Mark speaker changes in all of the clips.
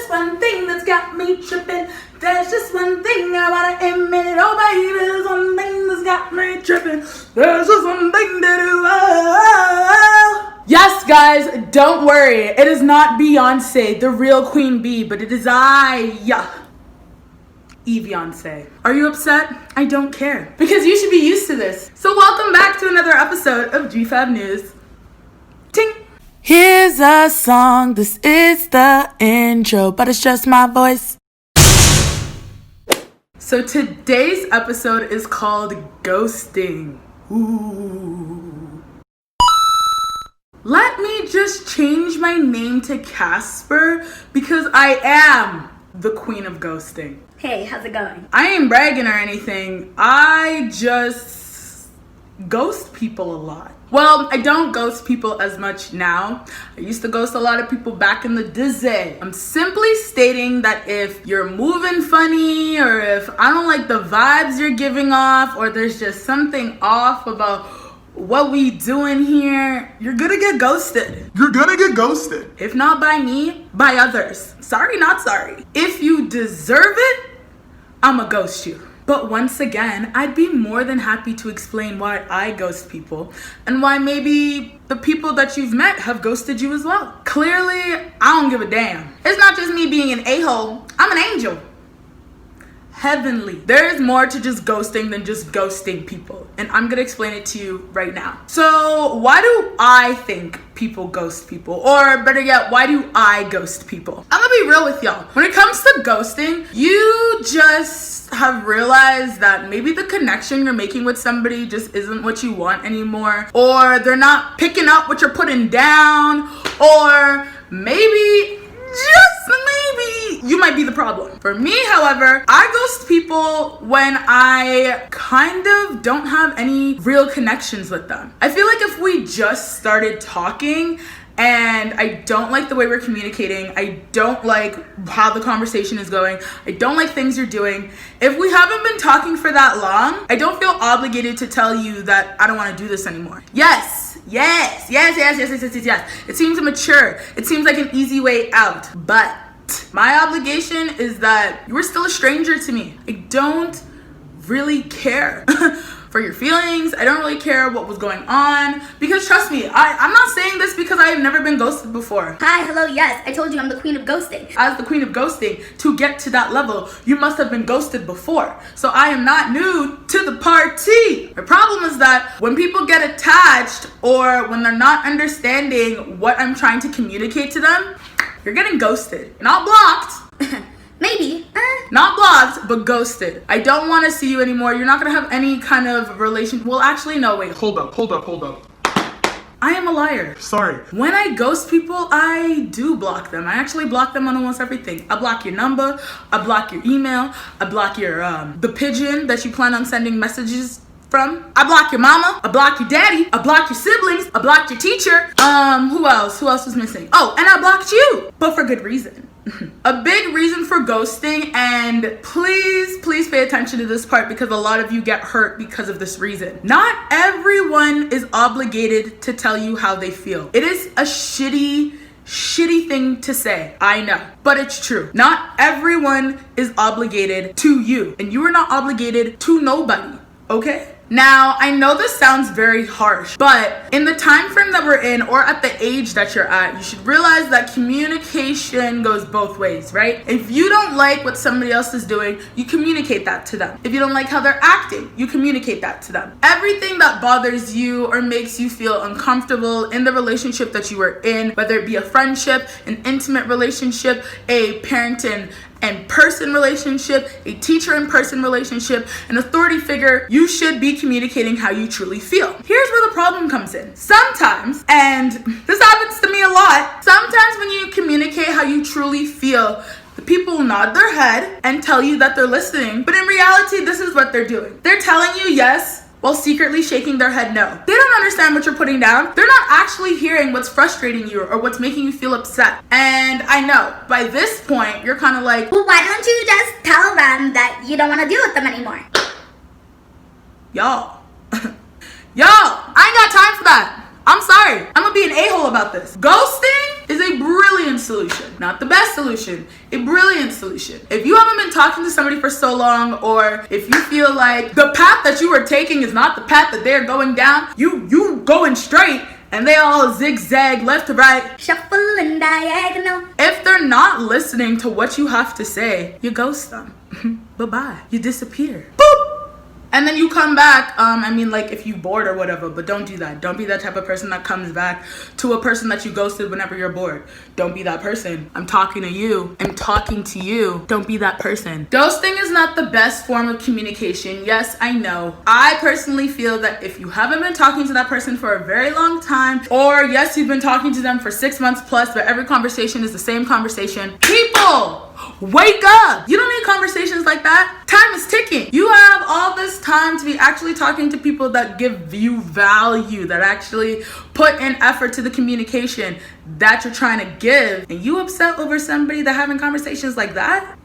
Speaker 1: just one thing that's got me tripping. There's just one thing I wanna admit. Oh baby, there's one thing that's got me tripping. There's just one thing to do. Yes, guys, don't worry. It is not Beyonce, the real Queen Bee, but it is I, Beyonce. Are you upset? I don't care, because you should be used to this. So welcome back to another episode of GFab News. Ting! Here's a song, this is the intro, but it's just my voice. So today's episode is called Ghosting. Ooh. Let me just change my name to Casper because I am the queen of ghosting.
Speaker 2: Hey, how's it going?
Speaker 1: I ain't bragging or anything. I just ghost people a lot. Well, I don't ghost people as much now. I used to ghost a lot of people back in the day. I'm simply stating that if you're moving funny, or if I don't like the vibes you're giving off, or there's just something off about what we doing here, you're gonna get ghosted.
Speaker 3: You're gonna get ghosted.
Speaker 1: If not by me, by others. Sorry, not sorry. If you deserve it, I'ma ghost you. But once again, I'd be more than happy to explain why I ghost people and why maybe the people that you've met have ghosted you as well. Clearly, I don't give a damn. It's not just me being an a-hole. I'm an angel. Heavenly. There is more to just ghosting than just ghosting people, and I'm gonna explain it to you right now. So why do I think people ghost people, or better yet, why do I ghost people? I'm gonna be real with y'all. When it comes to ghosting, you just have realized that maybe the connection you're making with somebody just isn't what you want anymore, or they're not picking up what you're putting down, or maybe, just maybe, you might be the problem. For me, however, I ghost people when I kind of don't have any real connections with them. I feel like if we just started talking and I don't like the way we're communicating, I don't like how the conversation is going, I don't like things you're doing, if we haven't been talking for that long, I don't feel obligated to tell you that I don't want to do this anymore. Yes. It seems immature. It seems like an easy way out. But my obligation is that you are still a stranger to me. I don't really care for your feelings. I don't really care what was going on. Because trust me, I'm not saying this because I have never been ghosted before.
Speaker 2: Hi, hello, yes. I told you I'm the queen of ghosting.
Speaker 1: As the queen of ghosting, to get to that level, you must have been ghosted before. So I am not new to the party. The problem is that when people get attached, or when they're not understanding what I'm trying to communicate to them, you're getting ghosted. Not blocked.
Speaker 2: Maybe.
Speaker 1: Not blocked, but ghosted. I don't want to see you anymore. You're not going to have any kind of relation. Well, actually, no, wait.
Speaker 3: Hold up.
Speaker 1: I am a liar.
Speaker 3: Sorry.
Speaker 1: When I ghost people, I do block them. I actually block them on almost everything. I block your number. I block your email. I block your, the pigeon that you plan on sending messages from. I block your mama. I block your daddy. I block your siblings. I blocked your teacher. Who else? Who else was missing? Oh, and I blocked you. But for good reason. A big reason for ghosting, and please pay attention to this part because a lot of you get hurt because of this reason. Not everyone is obligated to tell you how they feel. It is a shitty thing to say, I know, but it's true. Not everyone is obligated to you, and you are not obligated to nobody, okay? Now, I know this sounds very harsh, but in the time frame that we're in, or at the age that you're at, you should realize that communication goes both ways, right? If you don't like what somebody else is doing, you communicate that to them. If you don't like how they're acting, you communicate that to them. Everything that bothers you or makes you feel uncomfortable in the relationship that you are in, whether it be a friendship, an intimate relationship, a parent and person relationship, a teacher and person relationship, an authority figure, you should be communicating how you truly feel. Here's where the problem comes in. Sometimes, and this happens to me a lot, sometimes when you communicate how you truly feel, the people will nod their head and tell you that they're listening, but in reality, this is what they're doing. They're telling you yes, while secretly shaking their head no. They don't understand what you're putting down. They're not actually hearing what's frustrating you or what's making you feel upset. And I know, by this point, you're kind of like,
Speaker 2: well, why don't you just tell them that you don't want to deal with them anymore?
Speaker 1: Y'all, I ain't got time for that. I'm sorry. I'm gonna be an a-hole about this. Ghosting is a brilliant solution. Not the best solution, a brilliant solution. If you haven't been talking to somebody for so long, or if you feel like the path that you are taking is not the path that they're going down, you going straight and they all zigzag left to right,
Speaker 2: Shuffle and diagonal.
Speaker 1: if they're not listening to what you have to say, you ghost them. Bye-bye. You disappear. Boop! And then you come back, like if you bored or whatever, but don't do that. Don't be that type of person that comes back to a person that you ghosted whenever you're bored. Don't be that person. I'm talking to you. I'm talking to you. Don't be that person. Ghosting is not the best form of communication. Yes, I know. I personally feel that if you haven't been talking to that person for a very long time, or yes, you've been talking to them for 6 months plus, but every conversation is the same conversation, people, wake up. You don't need conversations like that. Time is ticking. You have all this time to be actually talking to people that give you value, that actually put in effort to the communication that you're trying to give. And you upset over somebody that having conversations like that?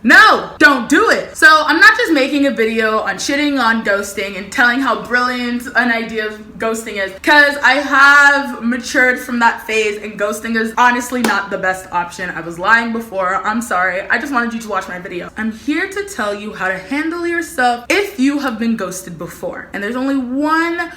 Speaker 1: No, don't do it. So I'm not just making a video on shitting on ghosting and telling how brilliant an idea of ghosting is, because I have matured from that phase and ghosting is honestly not the best option. I was lying before. I'm sorry. I just wanted you to watch my video. I'm here to tell you how to handle yourself if you have been ghosted before. And there's only one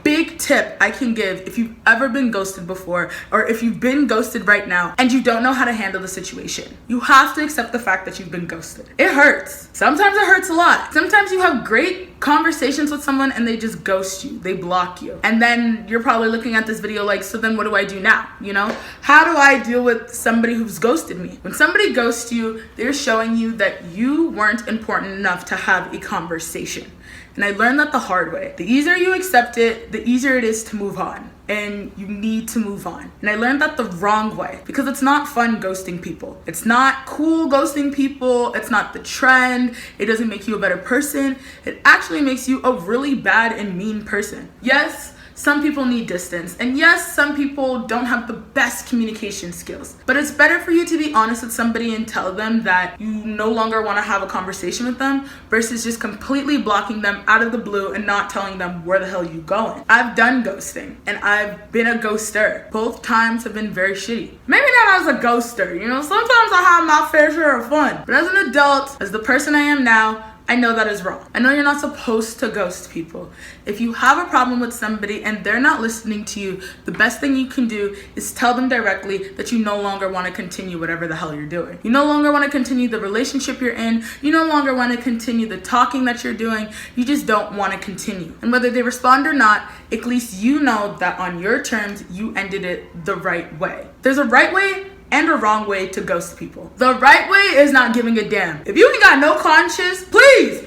Speaker 1: big tip I can give if you've ever been ghosted before, or if you've been ghosted right now and you don't know how to handle the situation. You have to accept the fact that you've been ghosted. It hurts. Sometimes it hurts a lot. Sometimes you have great conversations with someone and they just ghost you. They block you. And then you're probably looking at this video like, so then what do I do now? You know, how do I deal with somebody who's ghosted me? When somebody ghosts you, they're showing you that you weren't important enough to have a conversation. And I learned that the hard way. The easier you accept it, the easier it is to move on. And you need to move on. And I learned that the wrong way, because it's not fun ghosting people. It's not cool ghosting people. It's not the trend. It doesn't make you a better person. It actually makes you a really bad and mean person. Yes, some people need distance. And yes, some people don't have the best communication skills. But it's better for you to be honest with somebody and tell them that you no longer want to have a conversation with them versus just completely blocking them out of the blue and not telling them where the hell you going. I've done ghosting and I've been a ghoster. Both times have been very shitty. Maybe not as a ghoster, you know, sometimes I have my fair share of fun. But as an adult, as the person I am now, I know that is wrong. I know you're not supposed to ghost people. If you have a problem with somebody and they're not listening to you, the best thing you can do is tell them directly that you no longer want to continue whatever the hell you're doing. You no longer want to continue the relationship you're in. You no longer want to continue the talking that you're doing. You just don't want to continue. And whether they respond or not, at least you know that on your terms, you ended it the right way. There's a right way and a wrong way to ghost people. The right way is not giving a damn. If you ain't got no conscience, please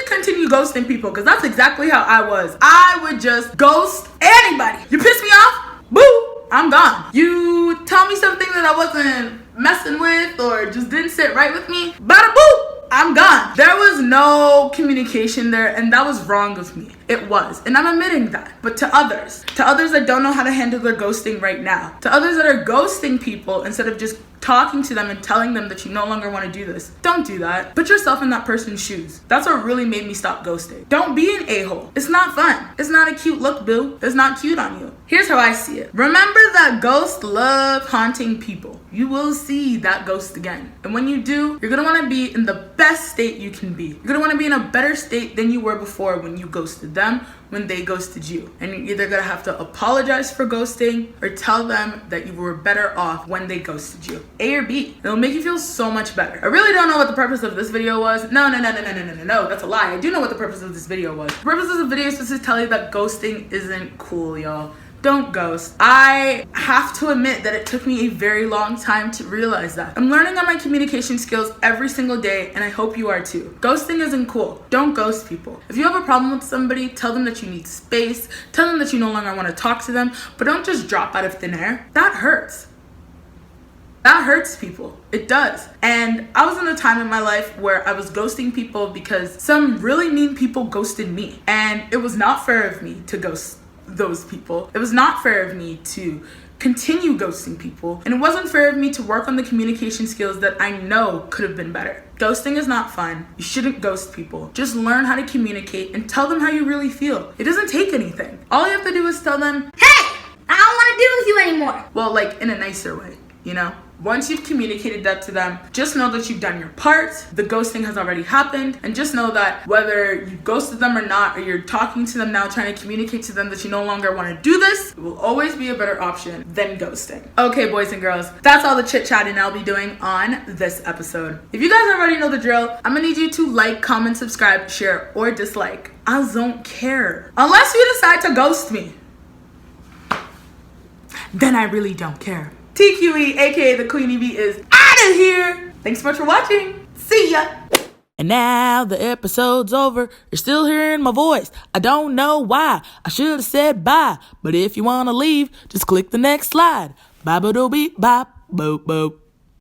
Speaker 1: continue ghosting people, because that's exactly how I was. I would just ghost anybody. You piss me off? Boo! I'm gone. You tell me something that I wasn't messing with or just didn't sit right with me, bada boo! I'm gone. There was no communication there, and that was wrong of me. It was, and I'm admitting that. But to others that don't know how to handle their ghosting right now, to others that are ghosting people instead of just talking to them and telling them that you no longer want to do this, don't do that. Put yourself in that person's shoes. That's what really made me stop ghosting. Don't be an a-hole. It's not fun. It's not a cute look, boo. It's not cute on you. Here's how I see it. Remember that ghosts love haunting people. You will see that ghost again. And when you do, you're gonna want to be in the best state you can be. You're gonna want to be in a better state than you were before when you ghosted them, when they ghosted you. And you're either gonna have to apologize for ghosting or tell them that you were better off when they ghosted you. A or B. It'll make you feel so much better. I really don't know what the purpose of this video was. No, that's a lie. I do know what the purpose of this video was. The purpose of the video is just to tell you that ghosting isn't cool, y'all. Don't ghost. I have to admit that it took me a very long time to realize that. I'm learning on my communication skills every single day, and I hope you are too. Ghosting isn't cool. Don't ghost people. If you have a problem with somebody, tell them that you need space. Tell them that you no longer want to talk to them, but don't just drop out of thin air. That hurts. That hurts people. It does. And I was in a time in my life where I was ghosting people because some really mean people ghosted me. And it was not fair of me to ghost those people. It was not fair of me to continue ghosting people. And it wasn't fair of me to work on the communication skills that I know could have been better. Ghosting is not fun. You shouldn't ghost people. Just learn how to communicate and tell them how you really feel. It doesn't take anything. All you have to do is tell them,
Speaker 2: Hey! I don't want to deal with you anymore.
Speaker 1: Well, like in a nicer way, you know? Once you've communicated that to them, just know that you've done your part. The ghosting has already happened. And just know that whether you ghosted them or not, or you're talking to them now, trying to communicate to them that you no longer want to do this, it will always be a better option than ghosting. Okay, boys and girls, that's all the chit-chatting I'll be doing on this episode. If you guys already know the drill, I'm gonna need you to like, comment, subscribe, share, or dislike. I don't care. Unless you decide to ghost me. Then I really don't care. TQE, aka the Queenie Bee, is out of here. Thanks so much for watching. See ya. And now the episode's over. You're still hearing my voice. I don't know why. I should have said bye. But if you want to leave, just click the next slide. Bye-ba-do-beep-bop. Boop, boop.